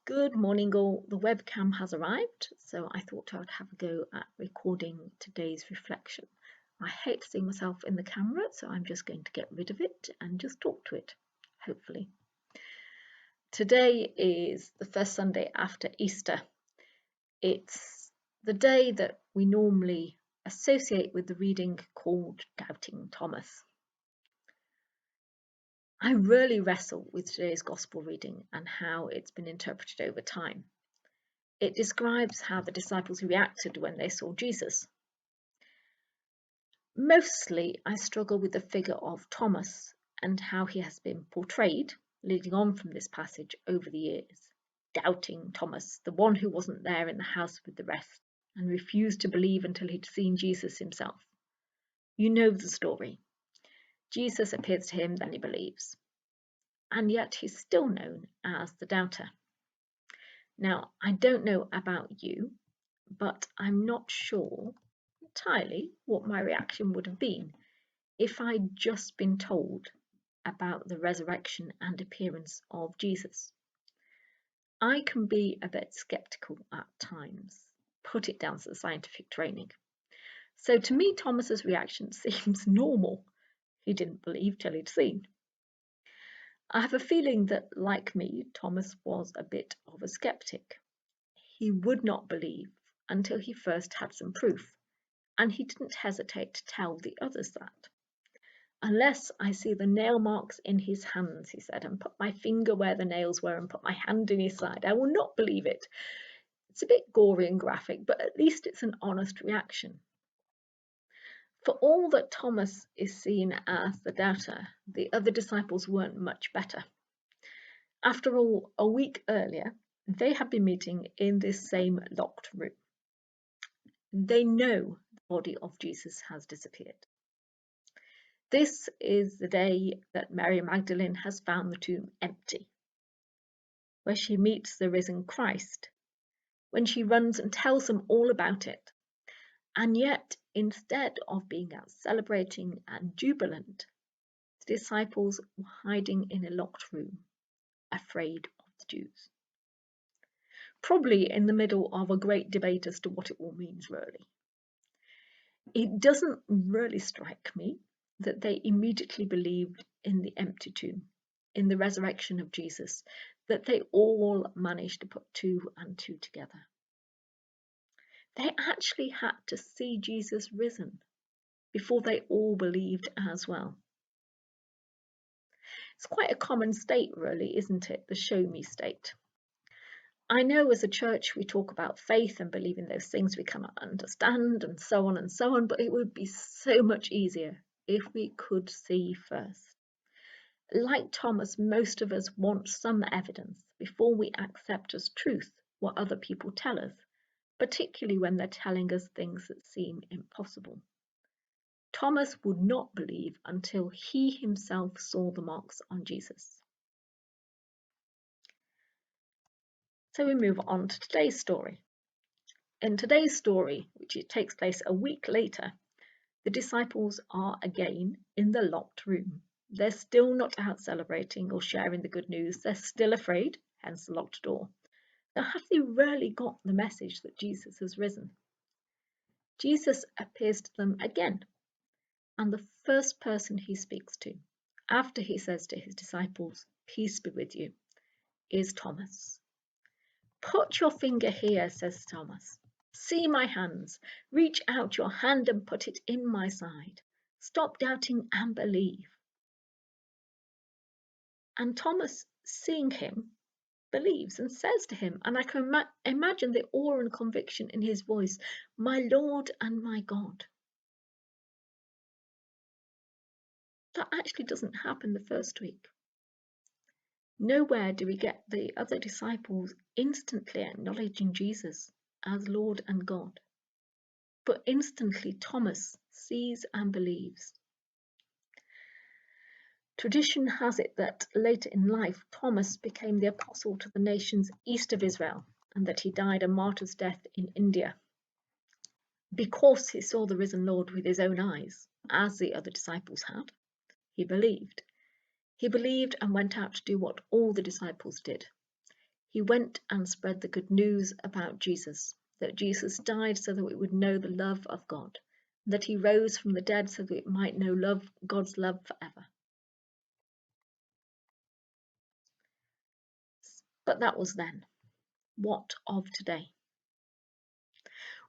Good morning, all. The webcam has arrived, so I thought I would have a go at recording today's reflection. I hate seeing myself in the camera, so I'm just going to get rid of it and just talk to it, hopefully. Today is the first Sunday after Easter. It's the day that we normally associate with the reading called Doubting Thomas. I really wrestle with today's Gospel reading and how it's been interpreted over time. It describes how the disciples reacted when they saw Jesus. Mostly, I struggle with the figure of Thomas and how he has been portrayed, leading on from this passage over the years. Doubting Thomas, the one who wasn't there in the house with the rest and refused to believe until he'd seen Jesus himself. You know the story. Jesus appears to him, then he believes. And yet he's still known as the doubter. Now, I don't know about you, but I'm not sure entirely what my reaction would have been if I'd just been told about the resurrection and appearance of Jesus. I can be a bit skeptical at times, put it down to the scientific training. So to me, Thomas's reaction seems normal. He didn't believe till he'd seen. I have a feeling that, like me, Thomas was a bit of a skeptic. He would not believe until he first had some proof, and he didn't hesitate to tell the others that. Unless I see the nail marks in his hands, he said, and put my finger where the nails were and put my hand in his side, I will not believe it. It's a bit gory and graphic, but at least it's an honest reaction. For all that Thomas is seen as the doubter, the other disciples weren't much better. After all, a week earlier, they had been meeting in this same locked room. They know the body of Jesus has disappeared. This is the day that Mary Magdalene has found the tomb empty, where she meets the risen Christ, when she runs and tells them all about it. And yet, instead of being out celebrating and jubilant, the disciples were hiding in a locked room, afraid of the Jews. Probably in the middle of a great debate as to what it all means, really. It doesn't really strike me that they immediately believed in the empty tomb, in the resurrection of Jesus, that they all managed to put two and two together. They actually had to see Jesus risen before they all believed as well. It's quite a common state, really, isn't it? The show me state. I know as a church we talk about faith and believing those things we cannot understand and so on, but it would be so much easier if we could see first. Like Thomas, most of us want some evidence before we accept as truth what other people tell us, particularly when they're telling us things that seem impossible. Thomas would not believe until he himself saw the marks on Jesus. So we move on to today's story. In today's story, which takes place a week later, the disciples are again in the locked room. They're still not out celebrating or sharing the good news. They're still afraid, hence the locked door. Now, have they really got the message that Jesus has risen? Jesus appears to them again, and the first person he speaks to, after he says to his disciples, "Peace be with you," is Thomas. "Put your finger here," says Thomas. "See my hands. Reach out your hand and put it in my side. Stop doubting and believe." And Thomas, seeing him, believes and says to him, and I can imagine the awe and conviction in his voice, "My Lord and my God." That actually doesn't happen the first week. Nowhere do we get the other disciples instantly acknowledging Jesus as Lord and God. But instantly Thomas sees and believes. Tradition has it that later in life Thomas became the apostle to the nations east of Israel, and that he died a martyr's death in India, because he saw the risen Lord with his own eyes, as the other disciples had. He believed. He believed and went out to do what all the disciples did. He went and spread the good news about Jesus, that Jesus died so that we would know the love of God, and that he rose from the dead so that we might know God's love forever. But that was then. What of today?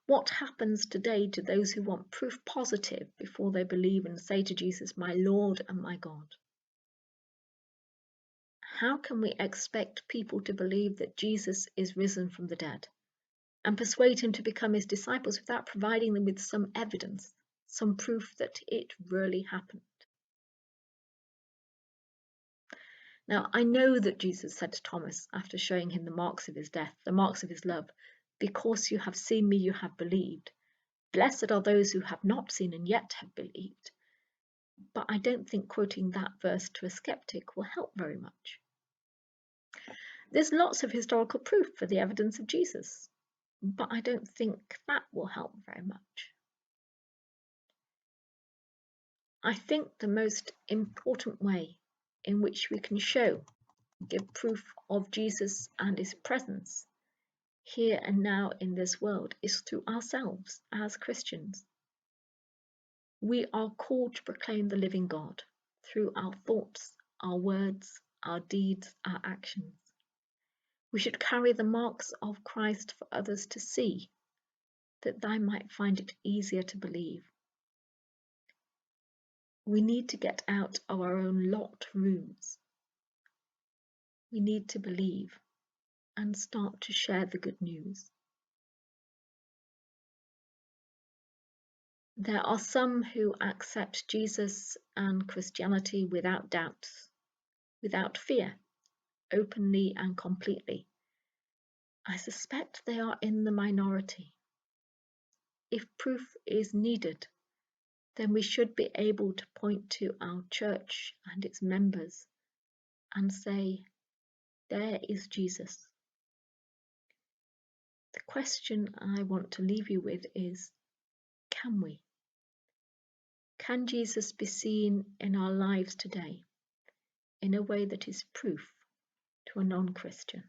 What happens today to those who want proof positive before they believe and say to Jesus, my Lord and my God? How can we expect people to believe that Jesus is risen from the dead and persuade him to become his disciples without providing them with some evidence, some proof that it really happened? Now, I know that Jesus said to Thomas, after showing him the marks of his death, the marks of his love, because you have seen me, you have believed. Blessed are those who have not seen and yet have believed. But I don't think quoting that verse to a skeptic will help very much. There's lots of historical proof for the evidence of Jesus, but I don't think that will help very much. I think the most important way in which we can give proof of Jesus and his presence here and now in this world is through ourselves as Christians. We are called to proclaim the living God through our thoughts, our words, our deeds, our actions. We should carry the marks of Christ for others to see, that they might find it easier to believe. We need to get out of our own locked rooms. We need to believe and start to share the good news. There are some who accept Jesus and Christianity without doubts, without fear, openly and completely. I suspect they are in the minority. If proof is needed, then we should be able to point to our church and its members and say, there is Jesus. The question I want to leave you with is, can we? Can Jesus be seen in our lives today in a way that is proof to a non-Christian?